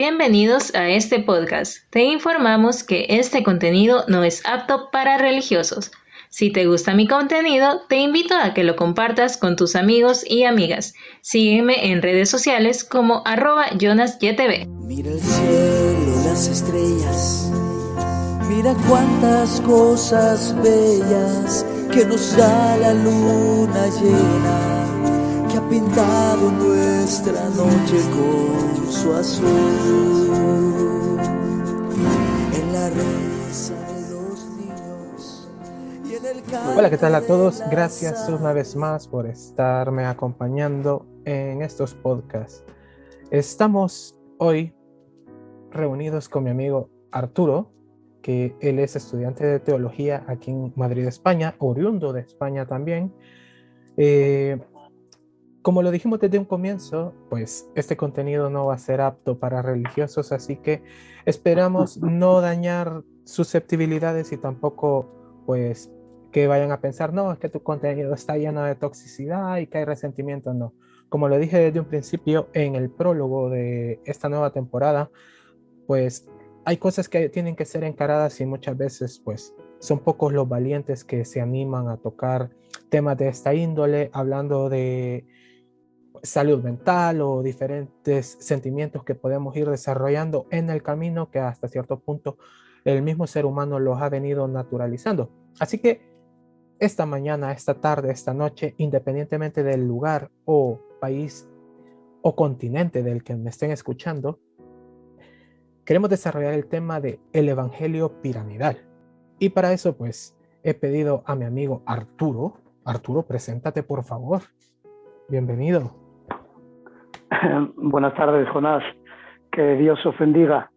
Bienvenidos a este podcast. Te informamos que este contenido no es apto para religiosos. Si te gusta mi contenido, te invito a que lo compartas con tus amigos y amigas. Sígueme en redes sociales como @JonasYTV. Mira el cielo, las estrellas, mira cuántas cosas bellas que nos da la luna llena, que ha pintado nuestra noche con su azul. En la risa de los niños y en el canto. Hola, ¿qué tal a todos? Gracias una vez más por estarme acompañando en estos podcasts. Estamos hoy reunidos con mi amigo Arturo, que él es estudiante de teología aquí en Madrid, España, oriundo de España también. Como lo dijimos desde un comienzo, pues este contenido no va a ser apto para religiosos, así que esperamos no dañar susceptibilidades y tampoco pues que vayan a pensar, no, es que tu contenido está lleno de toxicidad y que hay resentimiento. No. Como lo dije desde un principio en el prólogo de esta nueva temporada, pues hay cosas que tienen que ser encaradas y muchas veces pues son pocos los valientes que se animan a tocar temas de esta índole, hablando de salud mental o diferentes sentimientos que podemos ir desarrollando en el camino que hasta cierto punto el mismo ser humano los ha venido naturalizando. Así que esta mañana, esta tarde, esta noche, independientemente del lugar o país o continente del que me estén escuchando, queremos desarrollar el tema de el evangelio piramidal. Y para eso pues he pedido a mi amigo Arturo. Arturo, preséntate por favor. Bienvenido. Buenas tardes, Jonás. Que Dios os bendiga.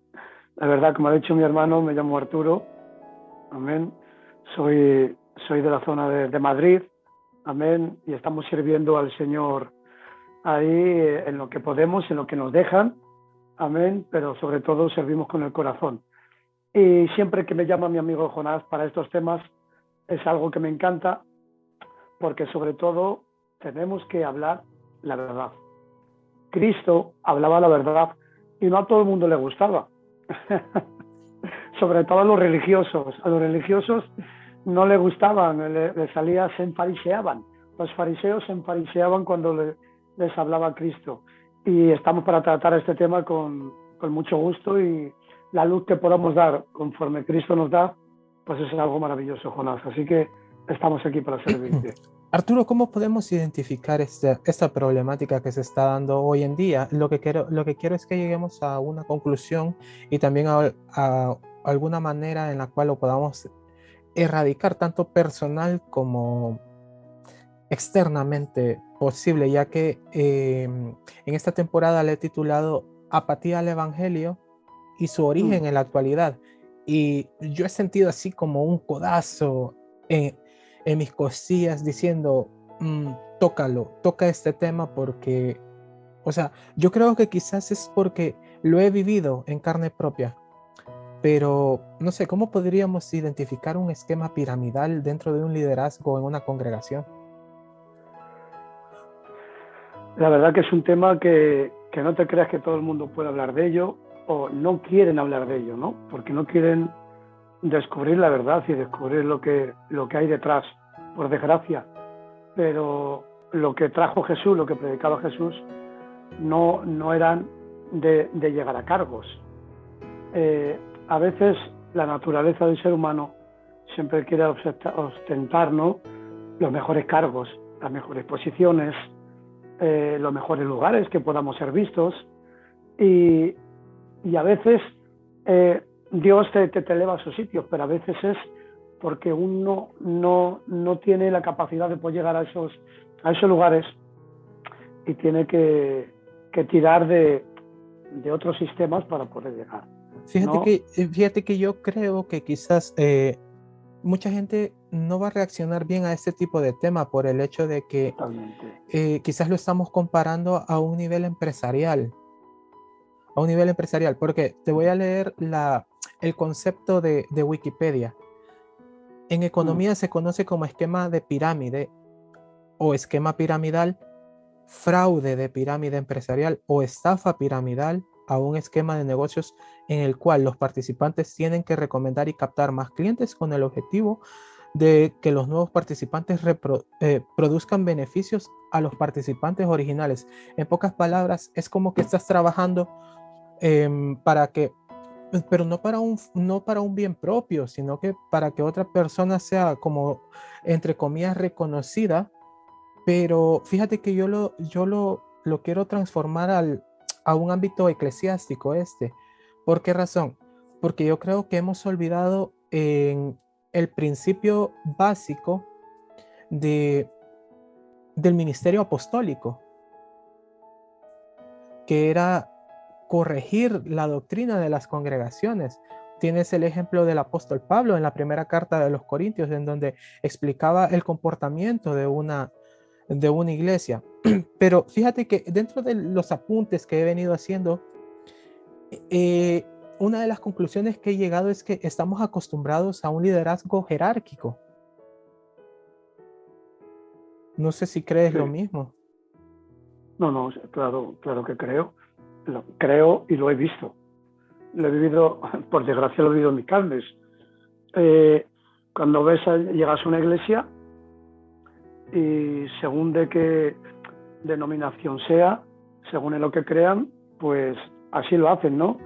La verdad, como ha dicho mi hermano, me llamo Arturo. Amén. Soy de la zona de Madrid. Amén. Y estamos sirviendo al Señor ahí en lo que podemos, en lo que nos dejan. Amén. Pero sobre todo servimos con el corazón. Y siempre que me llama mi amigo Jonás para estos temas, es algo que me encanta, porque sobre todo tenemos que hablar la verdad. Cristo hablaba la verdad y no a todo el mundo le gustaba. Sobre todo a los religiosos. A los religiosos no le gustaban, les salía, se enfariseaban. Los fariseos se enfariseaban cuando les hablaba Cristo. Y estamos para tratar este tema con mucho gusto, y la luz que podamos dar conforme Cristo nos da, pues es algo maravilloso, Jonás. Así que estamos aquí para servirte. Arturo, ¿cómo podemos identificar esta problemática que se está dando hoy en día? Lo que quiero es que lleguemos a una conclusión y también a alguna manera en la cual lo podamos erradicar, tanto personal como externamente posible, ya que en esta temporada le he titulado Apatía al Evangelio y su origen en la actualidad. Y yo he sentido así como un codazo en mis costillas diciendo, toca este tema porque, o sea, yo creo que quizás es porque lo he vivido en carne propia, pero no sé, ¿cómo podríamos identificar un esquema piramidal dentro de un liderazgo en una congregación? La verdad que es un tema que no te creas que todo el mundo puede hablar de ello, o no quieren hablar de ello, ¿no? Porque no quieren descubrir la verdad y descubrir lo que hay detrás, por desgracia. Pero lo que trajo Jesús, lo que predicaba Jesús, no eran de llegar a cargos. A veces la naturaleza del ser humano siempre quiere ostentar, ¿no?, los mejores cargos, las mejores posiciones, los mejores lugares que podamos ser vistos, y a veces Dios te eleva a sus sitios, pero a veces es porque uno no tiene la capacidad de poder llegar a esos lugares, y tiene que tirar de otros sistemas para poder llegar. Fíjate que yo creo que quizás mucha gente no va a reaccionar bien a este tipo de tema por el hecho de que quizás lo estamos comparando a un nivel empresarial. Porque te voy a leer el concepto de Wikipedia. En economía se conoce como esquema de pirámide o esquema piramidal, fraude de pirámide empresarial o estafa piramidal, a un esquema de negocios en el cual los participantes tienen que recomendar y captar más clientes con el objetivo de que los nuevos participantes produzcan beneficios a los participantes originales. En pocas palabras, es como que estás trabajando para que, pero no para un bien propio, sino que para que otra persona sea como, entre comillas, reconocida. Pero fíjate que yo lo quiero transformar a un ámbito eclesiástico este. ¿Por qué razón? Porque yo creo que hemos olvidado en el principio básico de, del ministerio apostólico, que era corregir la doctrina de las congregaciones. Tienes el ejemplo del apóstol Pablo en la primera carta de los Corintios, en donde explicaba el comportamiento de una iglesia. Pero fíjate que dentro de los apuntes que he venido haciendo, una de las conclusiones que he llegado es que estamos acostumbrados a un liderazgo jerárquico. No sé si crees Sí. lo mismo. No, claro que creo. Lo creo y lo he visto. Lo he vivido, por desgracia, lo he vivido en mis carnes. Cuando llegas a una iglesia y según de qué denominación sea, según en lo que crean, pues así lo hacen, ¿no?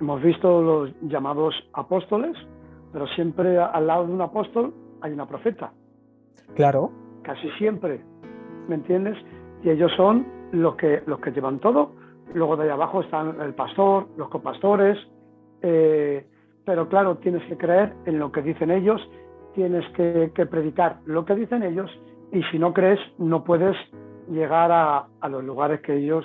Hemos visto los llamados apóstoles, pero siempre al lado de un apóstol hay una profeta. Claro. Casi siempre, ¿me entiendes? Y ellos son los que llevan todo. Luego de ahí abajo están el pastor, los copastores, pero claro, tienes que creer en lo que dicen ellos, tienes que predicar lo que dicen ellos, y si no crees, no puedes llegar a los lugares que ellos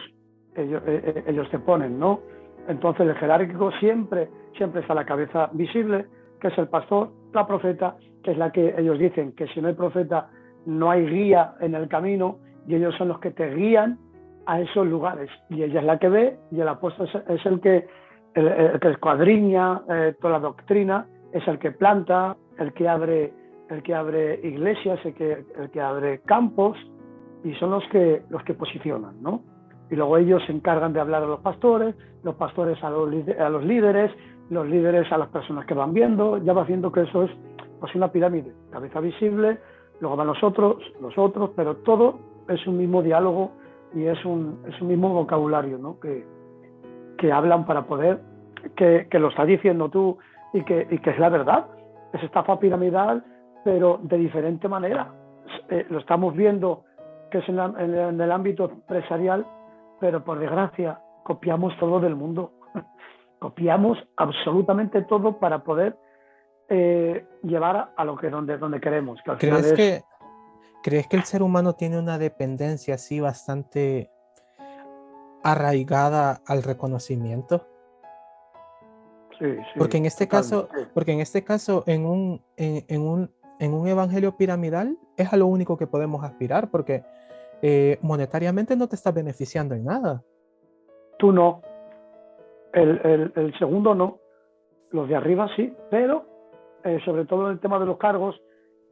te ponen, ¿no? Entonces el jerárquico siempre está a la cabeza visible, que es el pastor, la profeta, que es la que ellos dicen que si no hay profeta no hay guía en el camino, y ellos son los que te guían a esos lugares, y ella es la que ve, y el apóstol es el que escuadriña toda la doctrina, es el que planta, el que abre iglesias, el que abre campos, y son los que posicionan, ¿no? Y luego ellos se encargan de hablar a los pastores a los líderes, los líderes a las personas que van viendo. Ya vas viendo que eso es pues una pirámide, cabeza visible, luego van los otros, pero todo es un mismo diálogo y es un mismo vocabulario, ¿no? que hablan para poder, que lo estás diciendo tú y que es la verdad. Es estafa piramidal, pero de diferente manera. Lo estamos viendo que es en el ámbito empresarial, pero por desgracia copiamos todo del mundo. Copiamos absolutamente todo para poder llevar a donde queremos. Que al final ¿Crees que el ser humano tiene una dependencia así bastante arraigada al reconocimiento? Sí, porque en este caso, en un evangelio piramidal es a lo único que podemos aspirar, porque monetariamente no te estás beneficiando en nada. Tú no. El segundo no. Los de arriba sí, pero sobre todo en el tema de los cargos,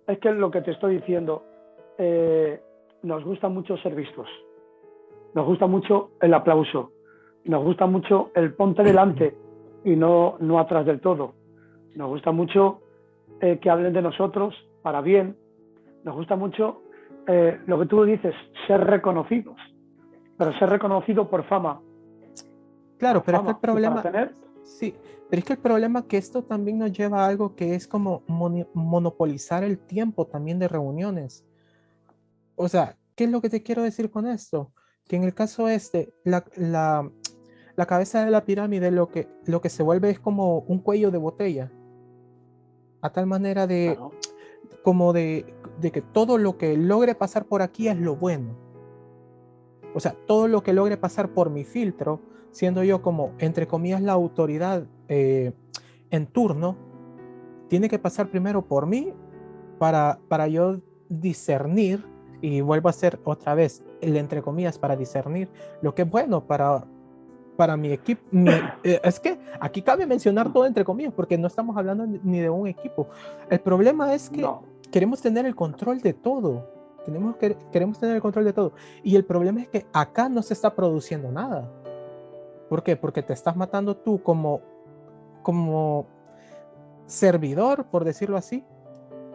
es que lo que te estoy diciendo, nos gusta mucho ser vistos, nos gusta mucho el aplauso, nos gusta mucho el ponte delante y no atrás del todo, nos gusta mucho que hablen de nosotros para bien, nos gusta mucho lo que tú dices, ser reconocidos, pero ser reconocido por fama. Claro, pero es que el problema... tener... Sí, pero es que el problema es que esto también nos lleva a algo que es como monopolizar el tiempo también de reuniones. O sea, ¿qué es lo que te quiero decir con esto? Que en el caso la cabeza de la pirámide lo que se vuelve es como un cuello de botella. A tal manera Claro. como de que todo lo que logre pasar por aquí es lo bueno. O sea, todo lo que logre pasar por mi filtro, siendo yo como, entre comillas, la autoridad en turno, tiene que pasar primero por mí para yo discernir, y vuelvo a hacer otra vez el entre comillas, para discernir lo que es bueno para mi equipo. Es que aquí cabe mencionar todo entre comillas, porque no estamos hablando ni de un equipo. El problema es que queremos tener el control de todo. Queremos tener el control de todo. Y el problema es que acá no se está produciendo nada. ¿Por qué? Porque te estás matando tú como servidor, por decirlo así.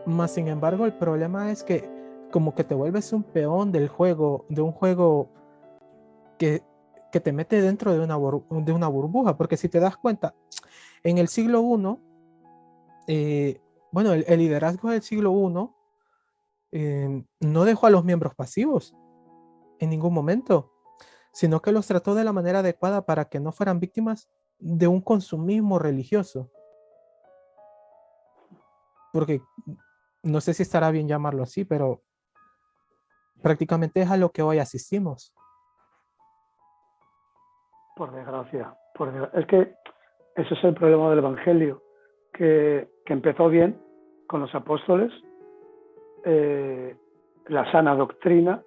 Más sin embargo, el problema es que como que te vuelves un peón del juego, de un juego que, que te mete dentro de una burbuja. Porque si te das cuenta, en el siglo I, bueno, el liderazgo del siglo I no dejó a los miembros pasivos en ningún momento, sino que los trató de la manera adecuada para que no fueran víctimas de un consumismo religioso. Porque no sé si estará bien llamarlo así, pero prácticamente es a lo que hoy asistimos. Por desgracia. Es que ese es el problema del Evangelio, que empezó bien con los apóstoles, la sana doctrina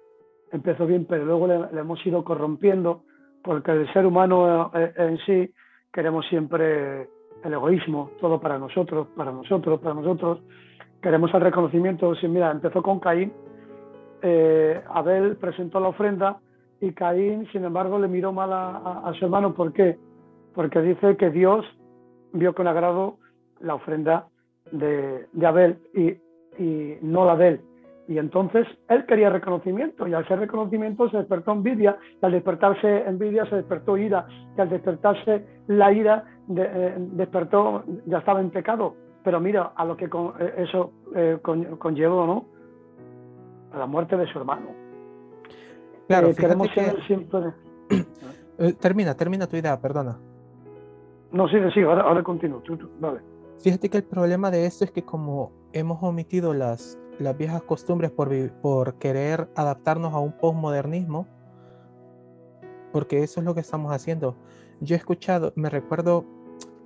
empezó bien, pero luego le hemos ido corrompiendo, porque el ser humano en sí queremos siempre el egoísmo, todo para nosotros, para nosotros, para nosotros. Queremos el reconocimiento. Sí, mira, empezó con Caín. Abel presentó la ofrenda y Caín, sin embargo, le miró mal a su hermano. ¿Por qué? Porque dice que Dios vio con agrado la ofrenda de Abel y no la de él. Y entonces él quería reconocimiento, y al ser reconocimiento se despertó envidia, y al despertarse envidia se despertó ira, y al despertarse la ira despertó, ya estaba en pecado. Pero mira a lo que eso conllevó, ¿no? A la muerte de su hermano. Claro, queremos fíjate ser siempre... termina tu idea, perdona. No, sigue, ahora continúo. Vale. Fíjate que el problema de esto es que como hemos omitido las viejas costumbres por querer adaptarnos a un postmodernismo, porque eso es lo que estamos haciendo. Yo he escuchado, me recuerdo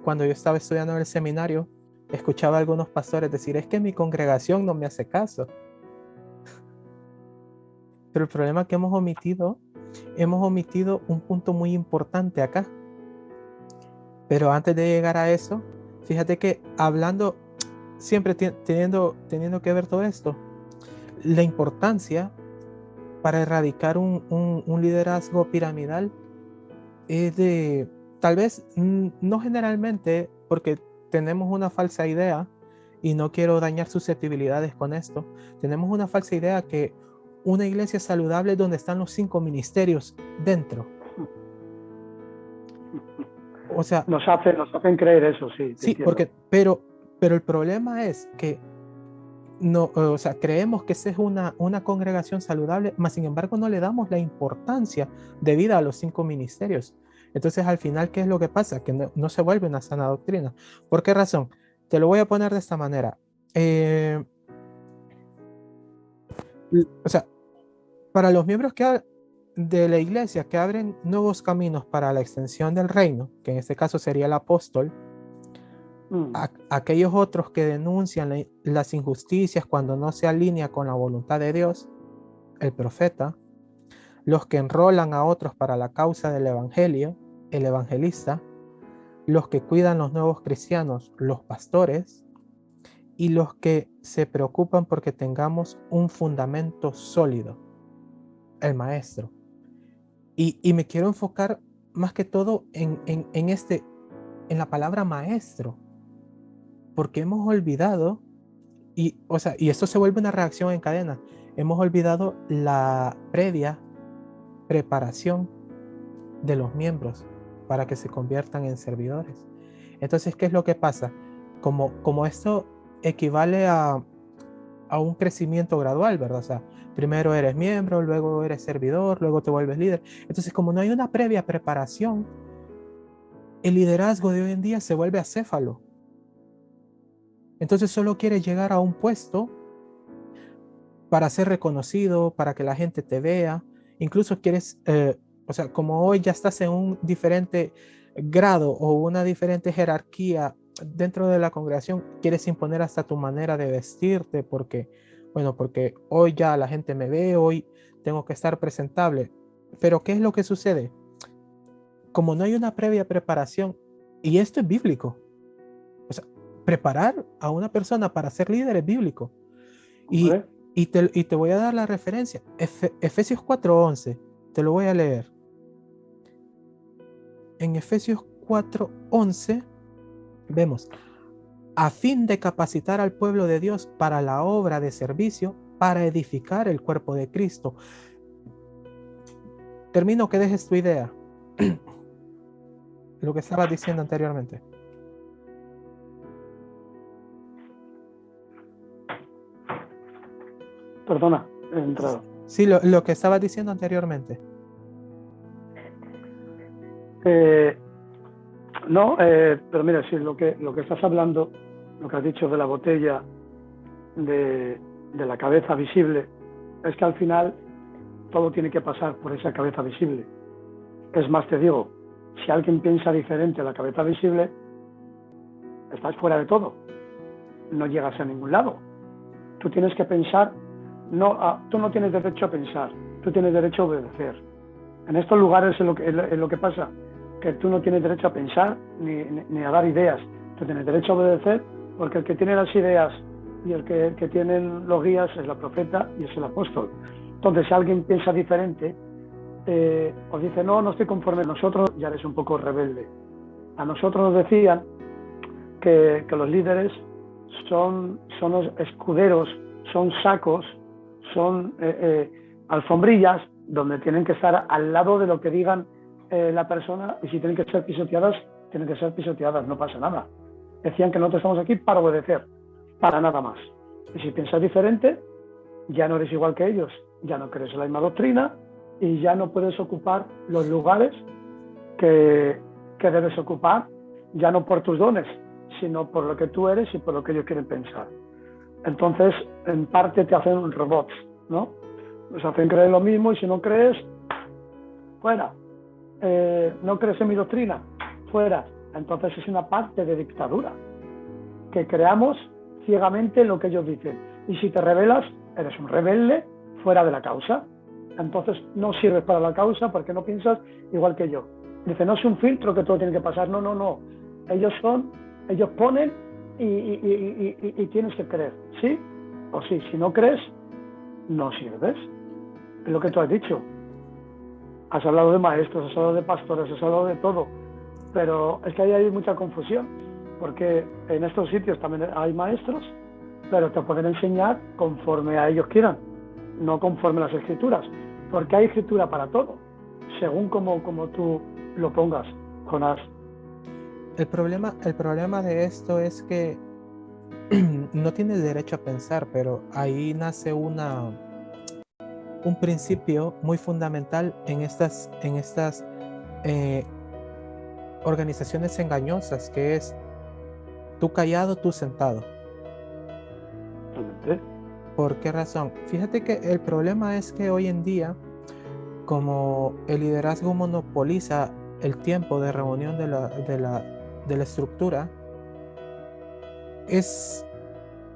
cuando yo estaba estudiando en el seminario, escuchaba a algunos pastores decir, es que mi congregación no me hace caso. Pero el problema que hemos omitido un punto muy importante acá. Pero antes de llegar a eso, fíjate que hablando, siempre teniendo que ver todo esto, la importancia para erradicar un liderazgo piramidal es de, tal vez no generalmente, porque tenemos una falsa idea, y no quiero dañar susceptibilidades con esto, tenemos una falsa idea que una iglesia saludable es donde están los 5 ministerios dentro. O sea, nos hacen creer eso, sí. Sí, pero el problema es que no, o sea, creemos que esa es una congregación saludable, mas sin embargo no le damos la importancia debida a los 5 ministerios. Entonces al final, ¿qué es lo que pasa? Que no se vuelve una sana doctrina. ¿Por qué razón? Te lo voy a poner de esta manera. O sea, para los miembros de la iglesia que abren nuevos caminos para la extensión del reino, que en este caso sería el apóstol, aquellos otros que denuncian las injusticias cuando no se alinea con la voluntad de Dios, el profeta, los que enrolan a otros para la causa del evangelio, el evangelista, los que cuidan los nuevos cristianos, los pastores, y los que se preocupan porque tengamos un fundamento sólido, el maestro. Y me quiero enfocar más que todo en la palabra maestro, porque hemos olvidado, y esto se vuelve una reacción en cadena, hemos olvidado la previa preparación de los miembros para que se conviertan en servidores. Entonces, ¿qué es lo que pasa? Como esto equivale a un crecimiento gradual, ¿verdad? O sea, primero eres miembro, luego eres servidor, luego te vuelves líder. Entonces, como no hay una previa preparación, el liderazgo de hoy en día se vuelve acéfalo. Entonces solo quieres llegar a un puesto para ser reconocido, para que la gente te vea. Incluso quieres, como hoy ya estás en un diferente grado o una diferente jerarquía dentro de la congregación, quieres imponer hasta tu manera de vestirte porque hoy ya la gente me ve, hoy tengo que estar presentable. Pero ¿qué es lo que sucede? Como no hay una previa preparación, y esto es bíblico, preparar a una persona para ser líder es bíblico. Y te voy a dar la referencia. Efesios 4:11, te lo voy a leer. en Efesios 4:11 vemos, a fin de capacitar al pueblo de Dios para la obra de servicio, para edificar el cuerpo de Cristo. Termino que dejes tu idea. Lo que estabas diciendo anteriormente. Perdona, he entrado. Sí, lo que estabas diciendo anteriormente. No, pero mira, sí, lo que estás hablando, lo que has dicho de la botella, de la cabeza visible, es que al final todo tiene que pasar por esa cabeza visible. Es más, te digo, si alguien piensa diferente a la cabeza visible, estás fuera de todo. No llegas a ningún lado. Tú tienes que pensar, tú no tienes derecho a pensar, tú tienes derecho a obedecer. En estos lugares es lo que pasa, que tú no tienes derecho a pensar ni a dar ideas. Tú tienes derecho a obedecer, porque el que tiene las ideas y el que tienen los guías es la profeta y es el apóstol. Entonces, si alguien piensa diferente, os dice, no estoy conforme, nosotros ya eres un poco rebelde. A nosotros nos decían que los líderes son los escuderos, son sacos, son alfombrillas donde tienen que estar al lado de lo que digan la persona, y si tienen que ser pisoteadas, tienen que ser pisoteadas, no pasa nada. Decían que nosotros estamos aquí para obedecer, para nada más. Y si piensas diferente, ya no eres igual que ellos, ya no crees en la misma doctrina y ya no puedes ocupar los lugares que debes ocupar, ya no por tus dones, sino por lo que tú eres y por lo que ellos quieren pensar. Entonces, en parte te hacen robots, ¿no? Nos hacen creer lo mismo y si no crees, fuera. No crees en mi doctrina, fuera. Entonces es una parte de dictadura, que creamos ciegamente lo que ellos dicen. Y si te rebelas, eres un rebelde fuera de la causa. Entonces no sirves para la causa porque no piensas igual que yo. Dice, no es un filtro que todo tiene que pasar. No. Ellos ponen y tienes que creer. ¿Sí? O sí. Si no crees, no sirves. Es lo que tú has dicho. Has hablado de maestros, has hablado de pastores, has hablado de todo. Pero es que ahí hay mucha confusión. Porque en estos sitios también hay maestros, pero te pueden enseñar conforme a ellos quieran, no conforme a las escrituras. Porque hay escritura para todo, según como tú lo pongas, Jonás. El problema de esto es que no tienes derecho a pensar, pero ahí nace un principio muy fundamental en estas organizaciones engañosas, que es tú callado, tú sentado. Totalmente. ¿Por qué razón? Fíjate que el problema es que hoy en día, como el liderazgo monopoliza el tiempo de reunión de la estructura, es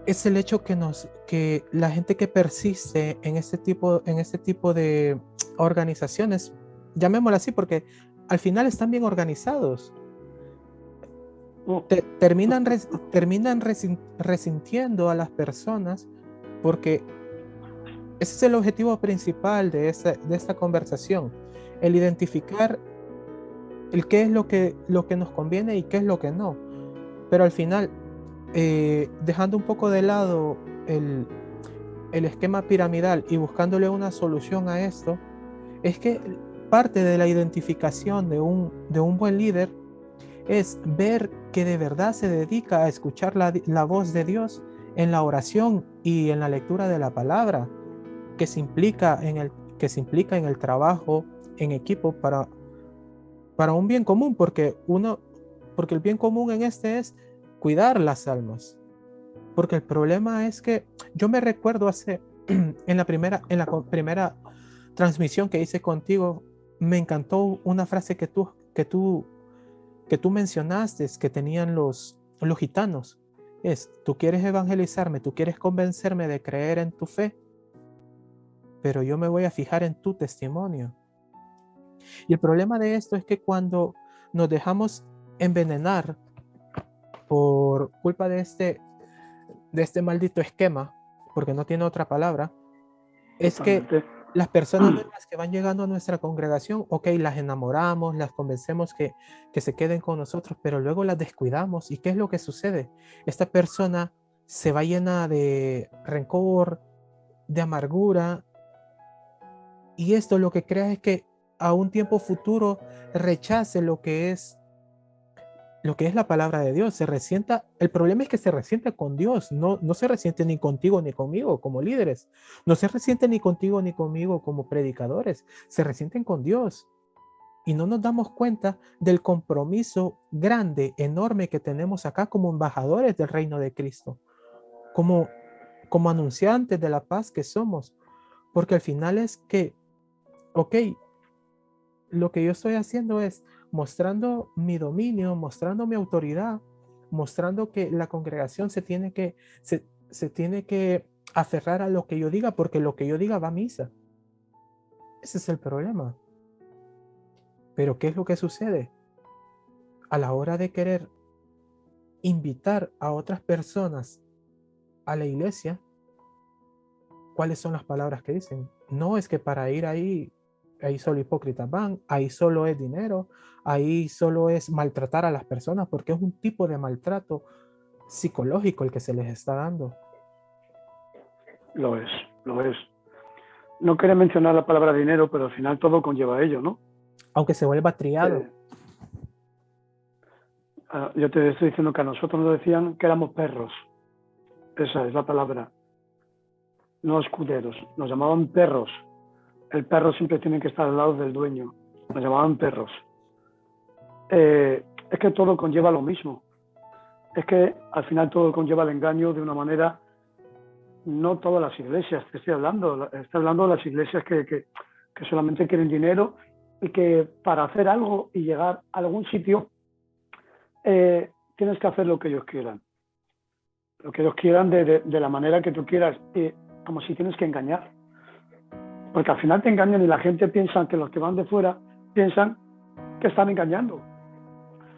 el hecho que la gente que persiste en este tipo de organizaciones, llamémoslo así, porque al final están bien organizados, terminan resintiendo a las personas, porque ese es el objetivo principal de esta conversación, el identificar el qué es lo que nos conviene y qué es lo que no. Pero al final, dejando un poco de lado el esquema piramidal y buscándole una solución a esto, es que parte de la identificación de un buen líder es ver que de verdad se dedica a escuchar la voz de Dios en la oración y en la lectura de la palabra, que se implica en el trabajo en equipo para un bien común, porque el bien común en este es cuidar las almas. Porque el problema es que yo me recuerdo en la primera transmisión que hice contigo, me encantó una frase que tú mencionaste, que tenían los gitanos. Tú quieres evangelizarme, tú quieres convencerme de creer en tu fe, pero yo me voy a fijar en tu testimonio. Y el problema de esto es que cuando nos dejamos envenenar por culpa de este maldito esquema, porque no tiene otra palabra, es que Las personas nuevas que van llegando a nuestra congregación, ok, las enamoramos, las convencemos que se queden con nosotros, pero luego las descuidamos. ¿Y qué es lo que sucede? Esta persona se va llena de rencor, de amargura, y esto lo que crea es que a un tiempo futuro rechace lo que es la palabra de Dios, se resienta. El problema es que se resiente con Dios, no se resiente ni contigo ni conmigo como líderes, no se resiente ni contigo ni conmigo como predicadores, se resienten con Dios. Y no nos damos cuenta del compromiso grande, enorme que tenemos acá como embajadores del reino de Cristo, como, como anunciantes de la paz que somos, porque al final es que, ok, lo que yo estoy haciendo es mostrando mi dominio, mostrando mi autoridad, mostrando que la congregación se tiene que aferrar a lo que yo diga, porque lo que yo diga va a misa. Ese es el problema. Pero ¿qué es lo que sucede? A la hora de querer invitar a otras personas a la iglesia, ¿cuáles son las palabras que dicen? No, es que para ir ahí solo hipócritas van, ahí solo es dinero, ahí solo es maltratar a las personas, porque es un tipo de maltrato psicológico el que se les está dando. Lo es, lo es. No quería mencionar la palabra dinero, pero al final todo conlleva ello, ¿no? Aunque se vuelva triado. Yo te estoy diciendo que a nosotros nos decían que éramos perros. Esa es la palabra. No escuderos. Nos llamaban perros. El perro siempre tiene que estar al lado del dueño. Nos llamaban perros. Es que todo conlleva lo mismo. Es que al final todo conlleva el engaño de una manera. No todas las iglesias, te estoy hablando de las iglesias que solamente quieren dinero y que para hacer algo y llegar a algún sitio tienes que hacer lo que ellos quieran. Lo que ellos quieran de la manera que tú quieras, como si tienes que engañar. Porque al final te engañan y la gente piensa que los que van de fuera piensan que están engañando.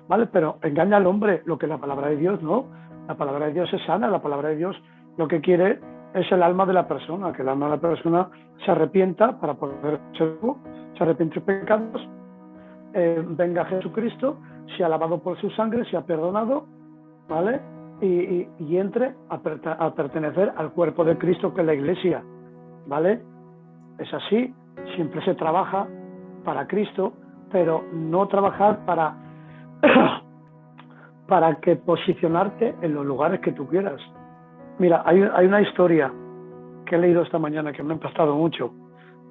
¿Vale? Pero engaña al hombre, lo que es la palabra de Dios, ¿no? La palabra de Dios es sana, la palabra de Dios lo que quiere es el alma de la persona, que el alma de la persona se arrepienta para poder ser salvo, se arrepiente de sus pecados, venga a Jesucristo, sea lavado por su sangre, sea perdonado, ¿vale? Y entre a pertenecer al cuerpo de Cristo, que es la iglesia, ¿vale? Es así, siempre se trabaja para Cristo, pero no trabajar para que posicionarte en los lugares que tú quieras. Mira, hay una historia que he leído esta mañana que me ha impactado mucho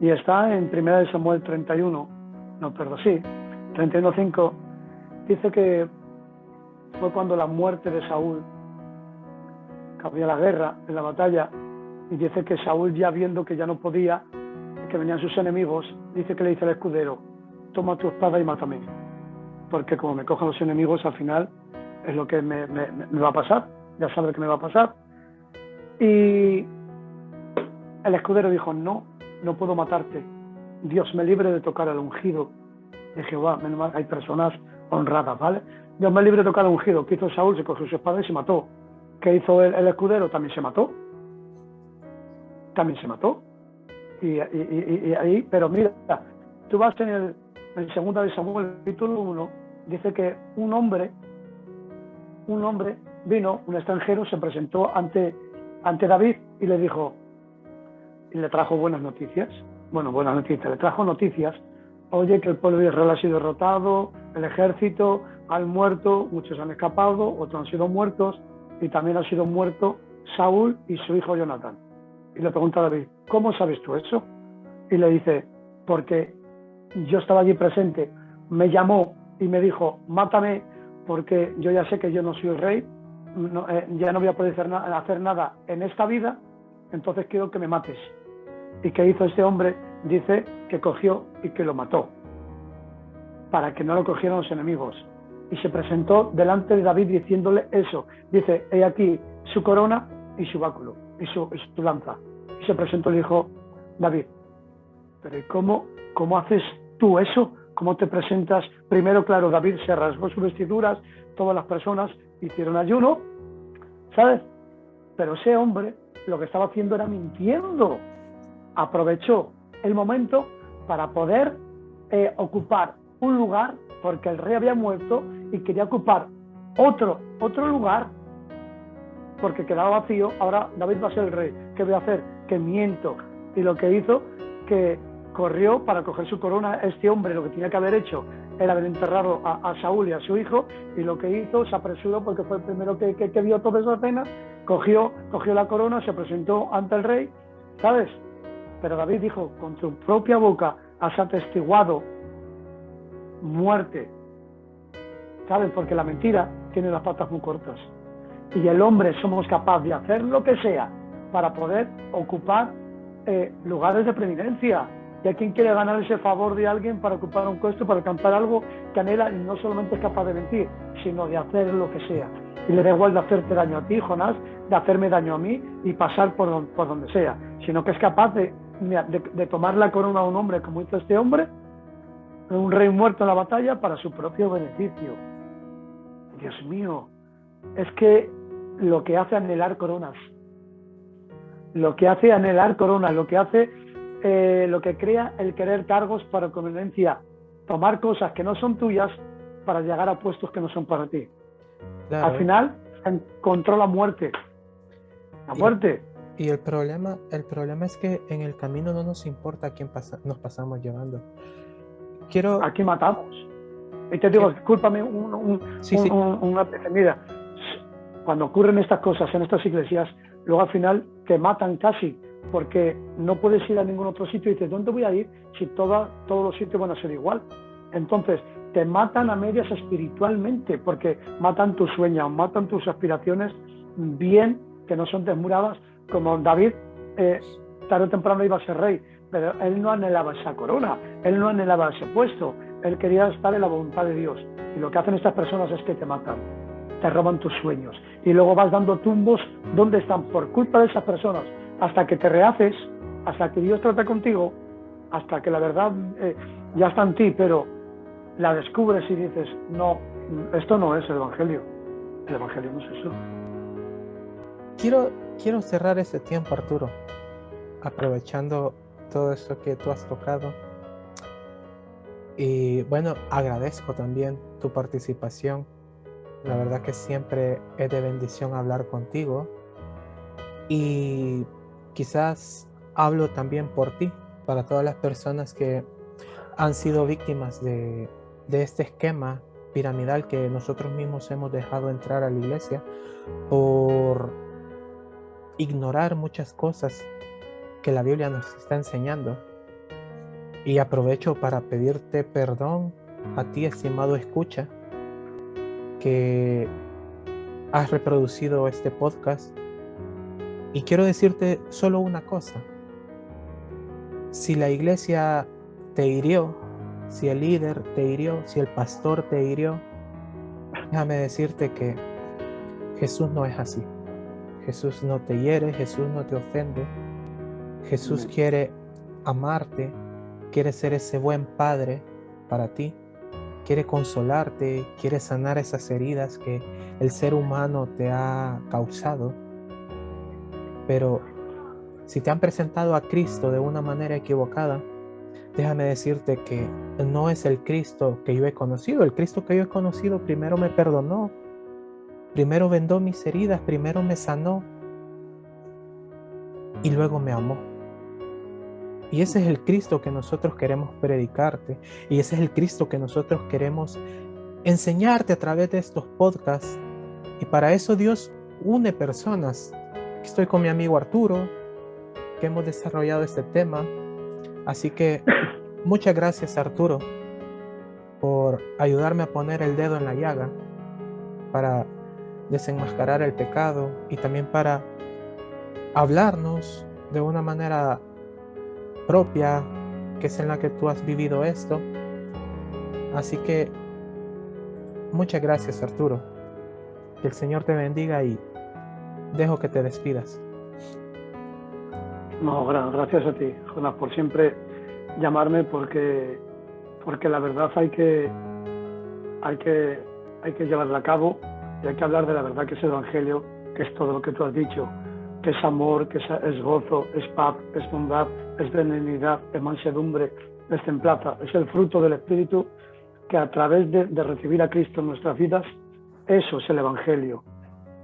y está en 1 Samuel 31:5. Dice que fue cuando la muerte de Saúl, que había la guerra, en la batalla, y dice que Saúl, ya viendo que ya no podía, que venían sus enemigos, dice que le dice al escudero: toma tu espada y mátame, porque como me cojan los enemigos, al final es lo que me va a pasar, ya sabes que me va a pasar. Y el escudero dijo: no puedo matarte, Dios me libre de tocar al ungido de Jehová. Menos mal, hay personas honradas, ¿vale? Dios me libre de tocar al ungido. ¿Qué hizo Saúl? Se cogió su espada y se mató. ¿Qué hizo el escudero? También se mató. Y ahí, pero mira, tú vas en 2 de Samuel, capítulo 1, dice que un hombre vino, un extranjero, se presentó ante David y le dijo, y le trajo buenas noticias. Bueno, buenas noticias, le trajo noticias. Oye, que el pueblo de Israel ha sido derrotado, el ejército han muerto, muchos han escapado, otros han sido muertos, y también ha sido muerto Saúl y su hijo Jonatán. Y le pregunta a David: ¿cómo sabes tú eso? Y le dice: porque yo estaba allí presente, me llamó y me dijo: mátame, porque yo ya sé que yo no soy rey, ya no voy a poder hacer nada en esta vida, entonces quiero que me mates. ¿Y qué hizo este hombre? Dice que cogió y que lo mató, para que no lo cogieran los enemigos. Y se presentó delante de David diciéndole eso. Dice: he aquí su corona y su báculo y su lanza. Y se presentó y le dijo: David, pero ¿cómo haces tú eso? ¿Cómo te presentas? Primero, claro, David se rasgó sus vestiduras, todas las personas hicieron ayuno, ¿sabes? Pero ese hombre lo que estaba haciendo era mintiendo. Aprovechó el momento para poder ocupar un lugar, porque el rey había muerto y quería ocupar otro lugar porque quedaba vacío. Ahora David va a ser el rey. ¿Qué voy a hacer? Que miento. Y lo que hizo, que corrió para coger su corona. Este hombre lo que tenía que haber hecho era haber enterrado a Saúl y a su hijo, y lo que hizo, se apresuró porque fue el primero que vio toda esa escena, cogió la corona, se presentó ante el rey, ¿sabes? Pero David dijo, con tu propia boca has atestiguado muerte, ¿sabes? Porque la mentira tiene las patas muy cortas. Y el hombre somos capaces de hacer lo que sea para poder ocupar lugares de preeminencia. Y hay quien quiere ganar ese favor de alguien para ocupar un puesto, para alcanzar algo que anhela, y no solamente es capaz de mentir, sino de hacer lo que sea. Y le da igual de hacerte daño a ti, Jonás, de hacerme daño a mí y pasar por donde sea, sino que es capaz de tomar la corona a un hombre como hizo este hombre, un rey muerto en la batalla, para su propio beneficio. Dios mío, es que lo que hace anhelar coronas, lo que hace lo que crea el querer cargos para conveniencia, tomar cosas que no son tuyas para llegar a puestos que no son para ti. Claro. Al final encontró la muerte. Y el problema es que en el camino no nos importa a quién nos pasamos llevando. Aquí matamos. Y te digo, discúlpame una pequeña. Cuando ocurren estas cosas en estas iglesias, luego al final te matan casi, porque no puedes ir a ningún otro sitio y dices, ¿dónde voy a ir si todos los sitios van a ser igual? Entonces, te matan a medias espiritualmente, porque matan tus sueños, matan tus aspiraciones bien, que no son desmuradas, como David, tarde o temprano iba a ser rey, pero él no anhelaba esa corona, él no anhelaba ese puesto, él quería estar en la voluntad de Dios. Y lo que hacen estas personas es que te matan, te roban tus sueños, y luego vas dando tumbos donde están por culpa de esas personas, hasta que te rehaces, hasta que Dios trata contigo, hasta que la verdad ya está en ti, pero la descubres y dices, no, esto no es el Evangelio no es eso. Quiero cerrar ese tiempo, Arturo, aprovechando todo eso que tú has tocado. Y bueno, agradezco también tu participación. La verdad que siempre es de bendición hablar contigo. Y quizás hablo también por ti, para todas las personas que han sido víctimas de este esquema piramidal que nosotros mismos hemos dejado entrar a la iglesia por ignorar muchas cosas que la Biblia nos está enseñando. Y aprovecho para pedirte perdón a ti, estimado escucha, que has reproducido este podcast. Y quiero decirte solo una cosa: si la iglesia te hirió, si el líder te hirió, si el pastor te hirió, déjame decirte que Jesús no es así. Jesús no te hiere, Jesús no te ofende. Jesús quiere amarte, quiere ser ese buen padre para ti, quiere consolarte, quiere sanar esas heridas que el ser humano te ha causado. Pero si te han presentado a Cristo de una manera equivocada, déjame decirte que no es el Cristo que yo he conocido. El Cristo que yo he conocido primero me perdonó, primero vendó mis heridas, primero me sanó y luego me amó. Y ese es el Cristo que nosotros queremos predicarte, y ese es el Cristo que nosotros queremos enseñarte a través de estos podcasts. Y para eso Dios une personas. Estoy con mi amigo Arturo, que hemos desarrollado este tema. Así que muchas gracias, Arturo, por ayudarme a poner el dedo en la llaga para desenmascarar el pecado y también para hablarnos de una manera propia, que es en la que tú has vivido esto. Así que muchas gracias, Arturo. Que el Señor te bendiga y dejo que te despidas. No, gracias a ti, Jonás, por siempre llamarme, porque la verdad hay que llevarla a cabo, y hay que hablar de la verdad, que es el Evangelio, que es todo lo que tú has dicho, que es amor, que es gozo, es paz, es bondad, es benignidad, es mansedumbre, es templanza. Es el fruto del Espíritu que a través de recibir a Cristo en nuestras vidas, eso es el Evangelio.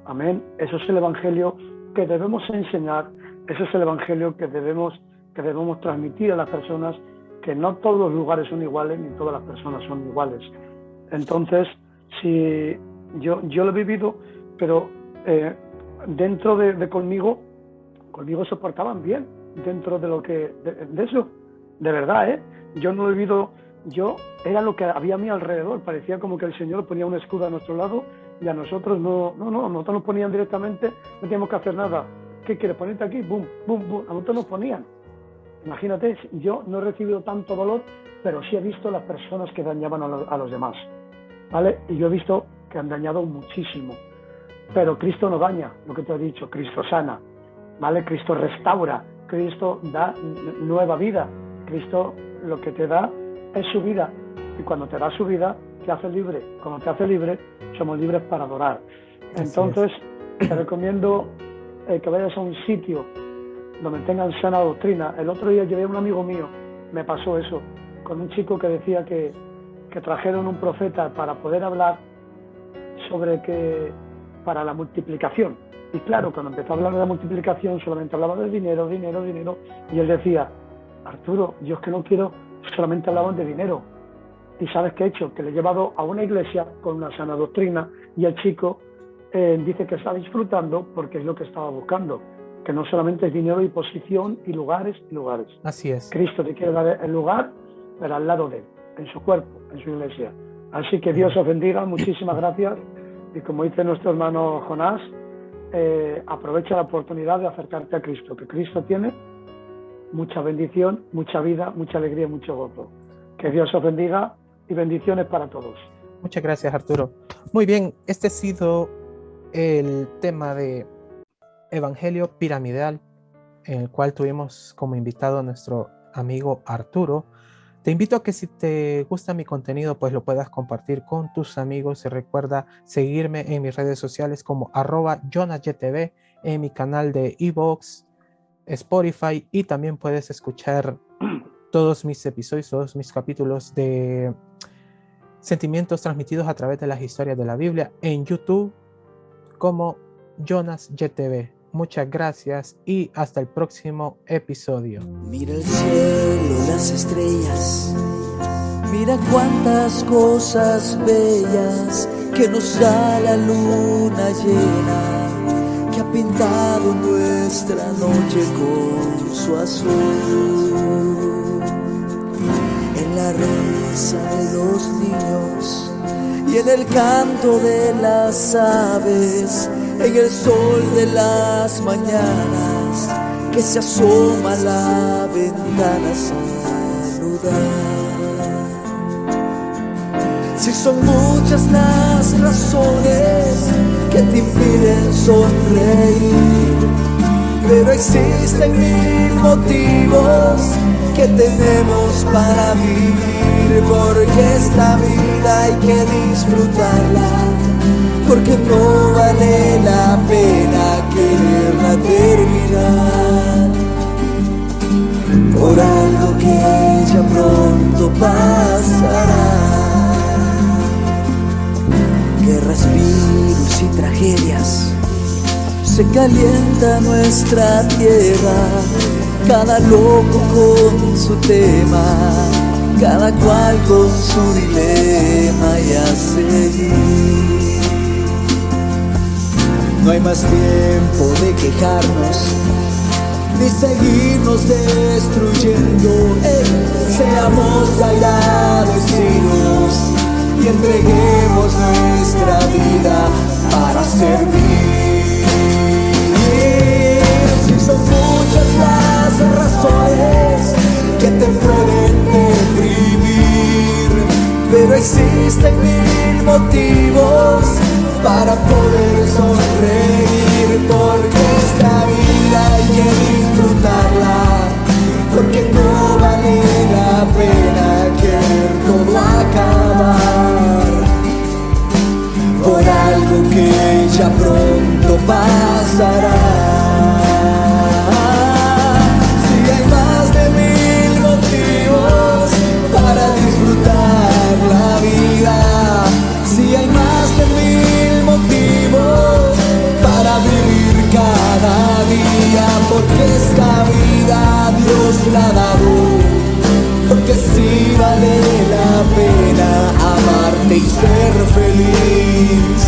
Amén. Eso es el Evangelio que debemos enseñar, eso es el Evangelio que debemos transmitir a las personas, que no todos los lugares son iguales ni todas las personas son iguales. Entonces, si yo lo he vivido, pero dentro de conmigo se portaban bien, dentro de lo que de eso, de verdad, yo no lo he vivido, yo era lo que había a mi alrededor, parecía como que el Señor ponía un escudo a nuestro lado y a nosotros nosotros nos ponían directamente, no teníamos que hacer nada. ¿Qué quieres ponerte aquí? Bum, bum, bum, a nosotros nos ponían. Imagínate, yo no he recibido tanto dolor, pero sí he visto las personas que dañaban a los demás, ¿vale? Y yo he visto que han dañado muchísimo. Pero Cristo no daña, lo que te he dicho, Cristo sana, ¿vale? Cristo restaura, Cristo da nueva vida, Cristo lo que te da es su vida. Y cuando te da su vida, te hace libre. Cuando te hace libre, somos libres para adorar. Entonces, te recomiendo que vayas a un sitio donde tengan sana doctrina. El otro día llevé a un amigo mío, me pasó eso, con un chico que decía que trajeron un profeta para poder hablar sobre para la multiplicación. Y claro, cuando empezó a hablar de la multiplicación, solamente hablaba de dinero, dinero, dinero, y él decía, Arturo, yo es que no quiero, solamente hablaban de dinero. ¿Y sabes qué he hecho? Que le he llevado a una iglesia con una sana doctrina, y el chico dice que está disfrutando porque es lo que estaba buscando, que no solamente es dinero y posición y lugares y lugares. Así es. Cristo te quiere dar el lugar, pero al lado de él, en su cuerpo, en su iglesia. Así que Dios os bendiga, muchísimas gracias. Y como dice nuestro hermano Jonás, aprovecha la oportunidad de acercarte a Cristo, que Cristo tiene mucha bendición, mucha vida, mucha alegría, mucho gozo. Que Dios os bendiga y bendiciones para todos. Muchas gracias, Arturo. Muy bien, este ha sido el tema de Evangelio Piramidal, en el cual tuvimos como invitado a nuestro amigo Arturo. Te invito a que si te gusta mi contenido, pues lo puedas compartir con tus amigos y recuerda seguirme en mis redes sociales como @JonasYTV, en mi canal de iVoox, Spotify, y también puedes escuchar todos mis episodios, todos mis capítulos de Sentimientos transmitidos a través de las historias de la Biblia en YouTube como JonasYTV. Muchas gracias y hasta el próximo episodio. Mira el cielo, las estrellas, mira cuántas cosas bellas que nos da la luna llena, que ha pintado nuestra noche con su azul. En la risa de los niños y en el canto de las aves, en el sol de las mañanas que se asoma a la ventana a saludar. Si son muchas las razones que te impiden sonreír, pero existen 1000 motivos que tenemos para vivir, porque esta vida hay que disfrutarla, porque no vale la pena quererla terminar por algo que ya pronto pasará. Guerras, virus y tragedias, se calienta nuestra tierra, cada loco con su tema, cada cual con su dilema y a seguir. No hay más tiempo de quejarnos ni seguirnos destruyendo. Seamos agradecidos y entreguemos nuestra vida para servir. Si son muchas las razones que te pueden deprimir, pero existen 1000 motivos para poder sonreír, porque esta vida hay que disfrutarla, porque no vale la pena querer todo acabar por algo que ya pronto pasará. porque esta vida Dios la ha dado, porque sí vale la pena amarte y ser feliz,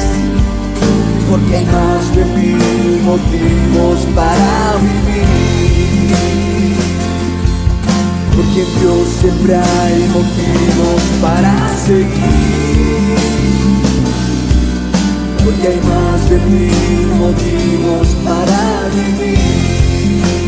porque hay más de 1000 motivos para vivir, porque en Dios siempre hay motivos para seguir, porque hay más de 1000 motivos para vivir.